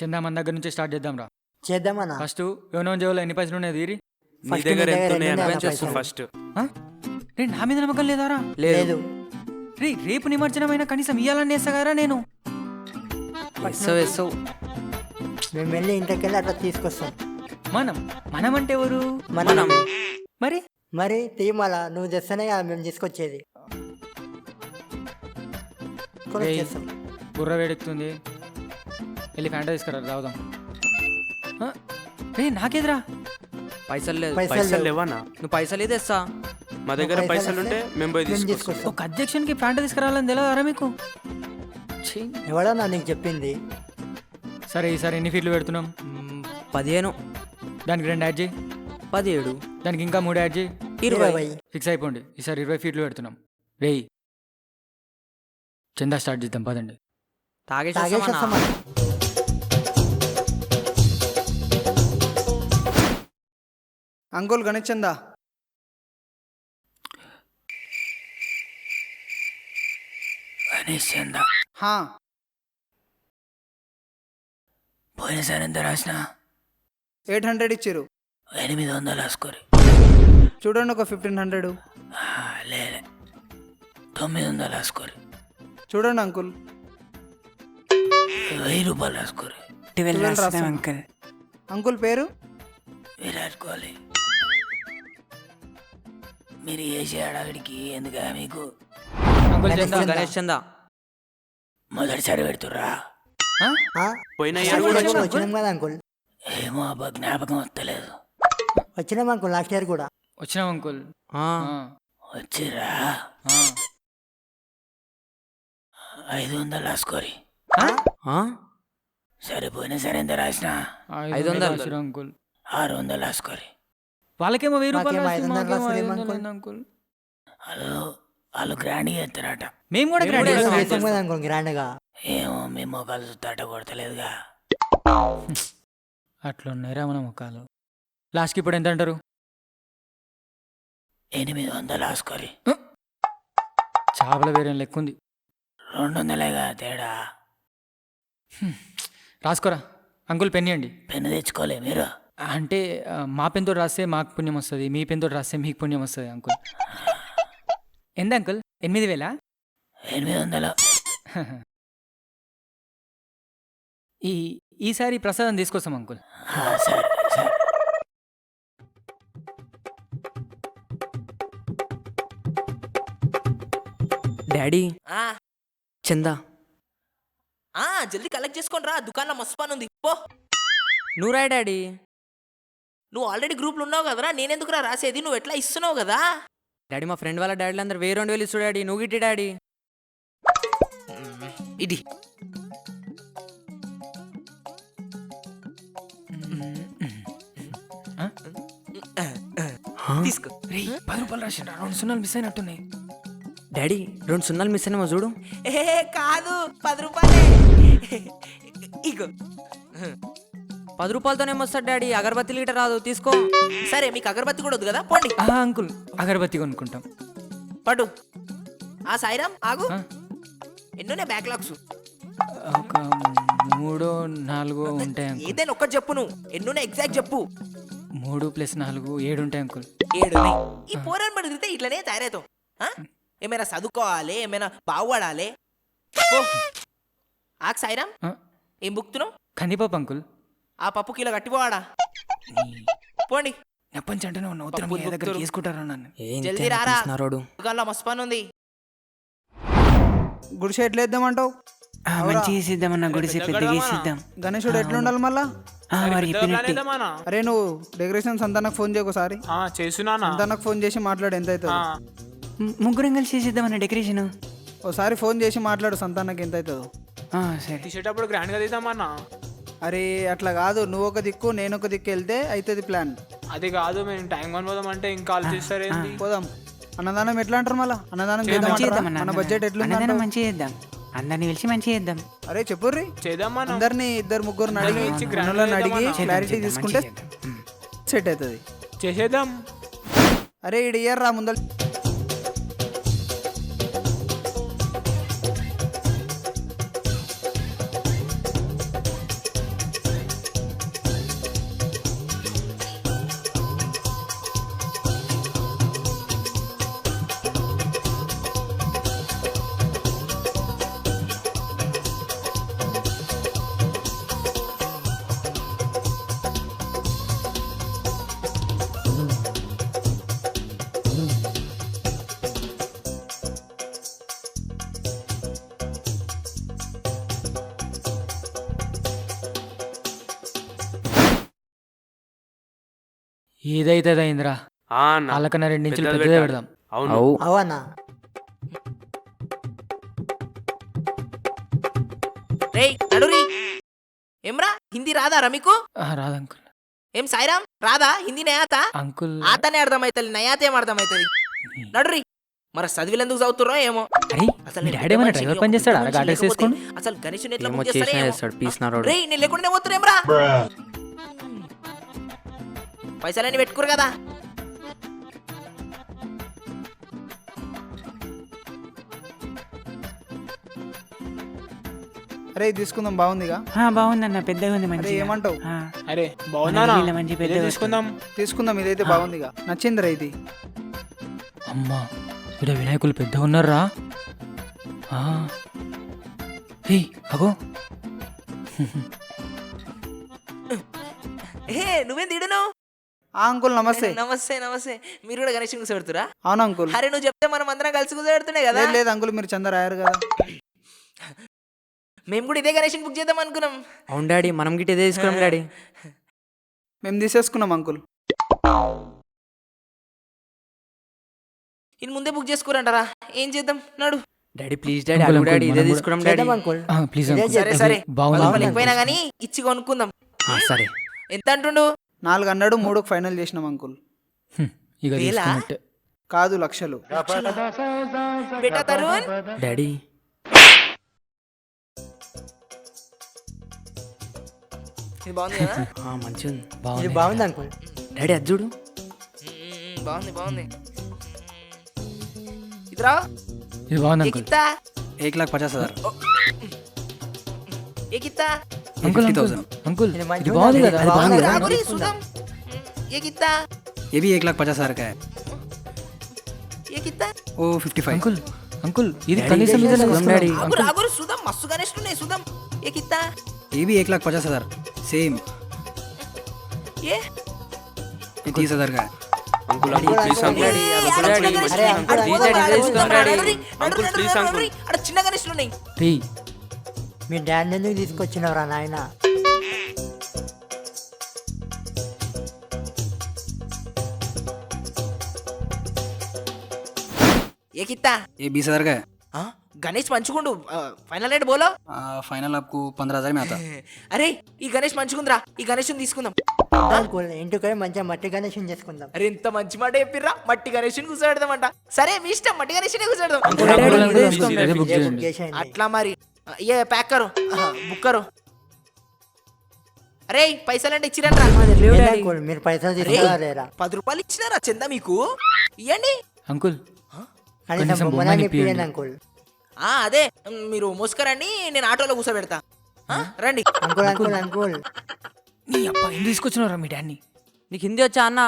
చందా మన దగ్గర నుంచి స్టార్ట్ చేద్దాం రా. చేద్దామన్నా. ఫస్ట్ ఎవరో జేబులో ఎన్ని పైసలు ఉన్నాయి తీరి. నీ దగ్గర ఎంత ఉన్నాయి అని చెప్పు ఫస్ట్. రే నా మీద నమ్మకం లేదారా? లేదు. రే రేపు నిమజ్జనమైన కనీసం ఇయ్యాలని వేస్తాగారా నేను. మేము వెళ్ళి ఇంటికెళ్ళి అట్లా తీసుకొస్తాం. మనం అంటే ఎవరు? మనం మరి తీయమలా నువ్వు తెస్తేనే కదా మేము తీసుకొచ్చేది. చేస్తాం. బుర్ర వేడెక్కుతుంది, వెళ్ళి ఫ్యాంటా తీసుకురా రావుదాం. రే నాకేదిరా పైసలు లేదు. పైసలు లేవన్నా? నువ్వు పైసలు తెస్తా. మా దగ్గర పైసలు ఉంటే మేము పోయి తీసుకొస్తాం. ఒక అధ్యక్షునికి ఫ్యాంటా తీసుకురావాలని తెలియదారా మీకు? ఎవడన్నా నీకు చెప్పింది? సరే ఈసారి ఎన్ని ఫీట్లు పెడుతున్నాం? 15. దానికి 2 యాడ్ చేయి. 17. దానికి ఇంకా 3 యాడ్ చేయి. 20. ఫిక్స్ అయిపోండి, ఈసారి 20 ఫీట్లు పెడుతున్నాం. వెయ్యి. చందా స్టార్ట్ చేద్దాం పదండి. తాగేసేస్తామన్నా. అంకుల్ గణేష్ చందా. గణేష్ చందా పోయినసారి ఎంత రాసిన? 800 ఇచ్చిరు. 800 రాసుకోరు. చూడండి ఒక 1500. లేలే 900 రాసుకోరు. చూడండి అంకుల్ 1000 రూపాయలు రాసుకోరు. 12 రాస్తాం అంకుల్. అంకుల్ పేరు? విరాట్ కోహ్లీ. మీరు చేసే అడగడికి ఎందుక మీకు? గణేష్ చందా మొదటిసారి పెడుతుర్రా? పోయిన వచ్చినాం కదా అంకుల్. ఏమో అబ్బా జ్ఞాపకం వస్తలేదు. వచ్చినాం అంకుల్ లాస్ట్ ఇయర్ కూడా. వచ్చినాం అంకుల్. వచ్చిర్రా? 500 రాసుకోరి. సరిపోయినా సరే ఎంత రాసిన? 500 అంకుల్. 600 రాసుకోరి. వాళ్ళకేమో 1000 రూపాయలు అంకుల్. వాళ్ళు గ్రాండ్ చేస్తారట. మేము కూడా గ్రాండ్ గా. ఏమో మేము మొక్కలు చుట్టాట కొడతలేదుగా. అట్లున్నాయిరా మన మొక్కలు. లాస్ట్కి ఇప్పుడు ఎంత అంటారు? 800 రాసుకోరి. చేపల వేరే లెక్క ఉంది. 200గా తేడా. రాసుకోరా అంకుల్. పెన్ ఇవ్వండి. పెన్ను తెచ్చుకోలే మీరు? అంటే మా పెన్తో రాస్తే మాకు పుణ్యం వస్తుంది, మీ పెన్తో రాస్తే మీకు పుణ్యం వస్తుంది అంకుల్. ఎంత అంకుల్? 8000? 800. ఈసారి ప్రసాదం తీసుకొస్తాం అంకుల్. డాడీ చందా జల్దీ కలెక్ట్ చేసుకొని రా, దుకాణంలో మస్తు పని ఉంది. పో. నువ్వు రాయి డాడీ. నువ్వు ఆల్రెడీ గ్రూప్లో ఉన్నావు కదరా, నేనెందుకురా రాసేది? నువ్వు ఎట్లా ఇస్తున్నావు కదా డాడీ. మా ఫ్రెండ్ వాళ్ళ డాడీలు అందరు 1000-2000 ఇస్తు డాడీ. నువ్వు గిట్టి డాడీ. ఇది తీసుకో. 10 రూపాయలు రాసిండ్రా. 2 సున్నాలు మిస్ అయినట్టున్నాయి. డాడీ 2 సున్నాలు మిస్ అయినా చూడు. కాదు 10 రూపాయలే. ఇగో 10 రూపాయలతోనే వస్తాడు డాడీ. అగరబత్తి లీటర్ రాదు, తీసుకో. సరే మీకు అగరబత్తి కూడా వద్దు కదా, పోండి. అంకుల్ అగరబత్తి కొనుక్కుంటాం. పడు. సాయిరామ్ ఆగు. ఎన్నున్నాయి బ్యాక్లాగ్స్? ఒక 3-4 ఉంటాయి అంకుల్. ఏదైనా ఒక్కటి చెప్పు. నువ్వు ఎన్నున్నాయి ఎగ్జాక్ట్ చెప్పు. 3 + 4 7 ఉంటాయి అంకుల్. 7. ఈ పోరాన్ని పడితే ఇట్లనే తయారవుతాం. ఏమైనా చదువుకోవాలి, ఏమైనా బాగుపడాలి. ఆకు సాయిరామ్, ఏం బుక్తున్నావు? కందిపప్పు అంకుల్. ఆ పప్పు కిలో కట్టిపోవాడా? పోండి. ఎప్పంచంటే తీసుకుంటారా నన్ను? జల్దీ రారా, దుకాణంలో మస్తు పని ఉంది. గుడిసె ఎట్లా వేద్దామంటావు? మంచిగా చేద్దామన్నా. గుడిసె పెద్దగా చేద్దాం. గణేశుడు ఎట్లుండాలి మళ్ళా? అరే నువ్వు డెకరేషన్ సంతానకు ఫోన్ చేయకోసారి. సంతానకు ఫోన్ చేసి మాట్లాడు ఎంత అవుతుందో. ముగ్గురం కలిసి చేసేద్దామన్న డెకరేషన్. ఒకసారి ఫోన్ చేసి మాట్లాడు సంతానకి ఎంత అవుతుందో. తీసేటప్పుడు గ్రాండ్ గా తీద్దామన్నా. అరే అట్లా కాదు, నువ్వు ఒక దిక్కు నేను ఒక దిక్కు వెళ్తే అవుతుంది ప్లాన్. అది కాదు, మేము టైం కొని పోదాం అంటే ఇంకా ఆలోచిస్తారు. పోదాం. అన్నదానం ఎట్లా అంటారు మళ్ళా? అన్నదానం చేద్దాం. మన బడ్జెట్ ఎట్లా? మంచిగా చేద్దాం. అందరిని పిలిచి మంచిగా చేద్దాం. అరే చెప్పుర్రి. చేద్దాం. అందరిని 2-3 అడిగి క్లారిటీ తీసుకుంటే సెట్ అవుతుంది. చేసేద్దాం. అరే ఇడు ఇయర్ రా ముందర. ఏదైతే అయిందిరా, ఆ అన్న వాళ్ళకన్నా 2 ఇంచులు పెద్దది పెద్దదే పెట్టాలి. పెడదాం. అవును అవన్నా రేయ్ నడురి. ఏమ్రా హిందీ రాదారా మీకు? రాదు అంకుల్. ఏం సాయిరామ్ రాదా హిందీ నయాత? అంకుల్ ఆతనే అర్థమైతుంది, నయాత ఏం అర్థమైతుంది? నడురి. మరి చదివిలు ఎందుకు చదువుతుర్రో ఏమో. అరే అసలు మీ నేను డాడీ ఏమైనా పెద్ద డ్రైవర్ మనిషిని, పని చేస్తాడా? ఒక గాడి మనిషిని వేసుకొని లేకపోతే అసలు గణేషుని ఎట్లా ఏమో బుక్ చేస్తారో చేసినా ఏమో. చేస్తాడు పీస్ నారోడు. రేయ్ నేను లేకుండా పోతురేమ్రా? పైసలన్నీ పెట్టుకోరు కదా. అరే ఇది తీసుకుందాం బాగుందిగా. బాగుందన్న, పెద్దగా ఉంది అరే మంచిగా. ఏమంటావు? ఆ, అరే బాగుందా వీళ్ళ మంచి పెద్ద తీసుకుందాం. తీసుకుందాం, ఇదైతే బాగుందిగా. నచ్చిందిరా ఇది. అమ్మా ఇక్కడ వినాయకులు పెద్దగా ఉన్నారా? అగో ఏ నువ్వేం తిడను? ఆ అంకుల్ నమస్తే. నమస్తే నమస్తే. మీరు కూడా గణేష్ కూర్చోబెడుతురా? అవును అంకుల్. అరే నువ్వు చెప్తే మనం అందరం కలిసి కూర్చోబెడుతున్నాయి కదా. లేదు లేదు అంకుల్, మీరు చందా రాయారు కదా. మేము కూడా ఇదే గణేష్ బుక్ చేద్దాం అనుకున్నాం. అవును డాడీ, మనం గిట్ట ఇదే తీసుకున్నాం డాడీ. మేము తీసేసుకున్నాం అంకుల్. ఇన్ని ముందే బుక్ చేసుకోరంటారా? ఏం చేద్దాం నడు. డాడీ ప్లీజ్ డాడీ, అంకుల్, అడుగు డాడీ, అంకుల్, ఇదే మనం తీసుకున్నాం డాడీ. చేద్దాం అంకుల్. ప్లీజ్ ఇదే అంకుల్. సరే సరే బాగుంది పదకొండు అంకుల్. ఎక్కువైనా కానీ ఇచ్చి కొనుక్కుందాం. సరే ఎంత అంటుండు? 4 అన్నాడు, 3కు ఫైనల్ చేసినాం అంకుల్. ఇక వేలా? తీసుకున్నట్టే. కాదు, లక్షలు. బేటా తరుణ్ డాడీ. ఇది బాగుంది కదా? మంచిగా ఉంది. ఇది బాగుంది. బాగుంది అంకుల్. డాడీ అది చూడు. బాగుంది బాగుంది. ఇదిరా ఇది బాగుంది అంకుల్. ఏకిత్తా 1,50,000. ఏకిత్తా అంకుల్ 50,000. అంకుల్ ఇది ఇది మంచిగా బాగుంది ఉంది. కదా? అది బాగుంది కదా? రాగురి సుదం. ఏకిత్తా ये भी 1,50,000 का है. ఏకిత్తా वो 55. అంకుల్ అంకుల్ ఇది కనీసం ఇదే తీసుకుందాం డాడీ. ఆగురు ఆగురు సుదం మస్తు గణేష్లున్నాయి సుదం. ఏకిత్తా ये भी 1,50,000 सेम. ఏ ये 30,000 का है. Uncle uncle please uncle daddy, అది అక్కడ డాడీ. చిన్న అరే, గణేష్లు అంకుల్, ఉన్నాయి. ప్లీజ్ డాడీ, ఇదే తీసుకుందాం డాడీ. Uncle, please uncle. అక్కడ చిన్న గణేష్లు ఉన్నాయి. రే మీ డాడీ ఎందుకు తీసుకొచ్చినవరా నాయన? ఏకిత్తా ये 20,000 का है. గణేష్ మంచుకుండు. ఫైనల్ రేట్ బోలో. फाइनल आपको 15,000 में आता. అరే ఈ గణేష్ మంచుకుందిరా, ఈ గణేష్ తీసుకుందాం. అంకుల్ ఇంటికి మంచిగా మట్టి గణేషన్ చేసుకుందాం. అరే ఇంత మంచి మాట చెప్పిర్రా. మట్టి గణేష్ కూర్చోబెడదామంట. సరే మీ ఇష్టం, మట్టి గణేష్ కూర్చోబెడదాం. అంకుల్, అంకుల్, డాడీ, అంకుల్, ఇదే అంకుల్, తీసుకోండి. ఇదే బుక్ ఇదే చేయండి. బుక్ చేసేయండి. అట్లా మరి ఏ ప్యాక్ కరో, బుక్ కరో. అరే పైసలు అంటే ఇచ్చిరంట్రా. ఏంటి అంకుల్, మీరు పైసలు తీసుకురా లేరా? 10 రూపాయలు ఇచ్చినారా చందా మీకు? ఇవ్వండి. అంకుల్ కనీసం కనీసం బొమ్మని బొమ్మని ఇప్పియండి ఇప్పియండి. అంకుల్. అదే మీరు మోసుకరండి, నేను ఆటోలో కూర్చోబెడతా. రండి. అంకుల్ అంకుల్ అంకుల్ నీ అబ్బా ఎందుకు తీసుకొచ్చినారా మీ డాడీని? నీకు హిందీ వచ్చా అన్న?